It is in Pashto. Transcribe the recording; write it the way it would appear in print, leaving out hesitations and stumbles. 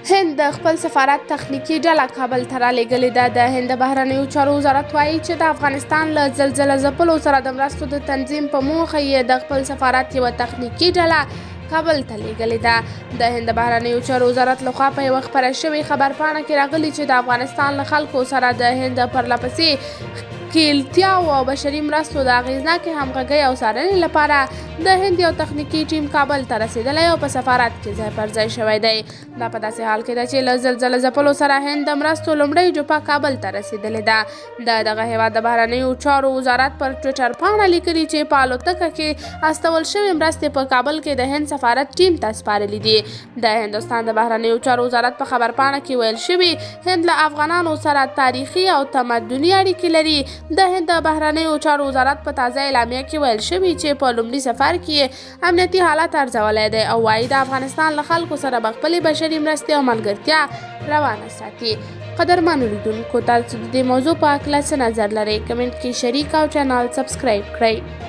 هند د خپل سفارت تخنیکي ډله کابل ته رالېږلې ده. د هند د بهرنیو چارو وزارت وایي چې د افغانستان له زلزله ځپلو سره د مرستو د تنظیم په موخه یې د خپل سفارت یوه تخنیکي ډله کابل ته لیږلې ده. د هند د بهرنیو چارو وزارت لخوا په یوه خپره شوې خبرپاڼه کې راغلي چې د افغانستان له خلکو سره د هند پرلهپسې ښکېلتیاو او بشري مرستو د اغېزناکې همغږۍ او څارنې لپاره د هند یو تخنیکي ټیم کابل ته رسېدلی او په سفارت کې ځای پر ځای شوی دی. دا په داسې حال کې ده چې له زلزله ځپلو سره هند د مرستو لومړۍ جوپه کابل ته رسېدلې ده. د دغه هېواد د بهرنیو چارو وزارت پر ټویټر پاڼه لیکلي چې په الوتکه کې استول شوې مرستې په کابل کې د هند سفارت ټیم ته سپارلي دي. د هندوستان د بهرنیو چارو وزارت په خبرپاڼه کې ویل شوي هند له افغانانو سره تاریخي او تمدني اړیکې لري. د هند د بهرنیو چارو وزارت په تازه اعلامیه کې ویل شوي چې په لومړي سفر کې امنیتي حالت ارزولی دی او وایي د افغانستان له خلکو سره به خپلې بشري مرستې او ملګرتیا روانه ساتي. قدرمنو لیدونکو، تاسو د دې موضوع په هکله څه نظر لرئ؟ کمنټ کې شریک او چینل سبسکرایب کړئ.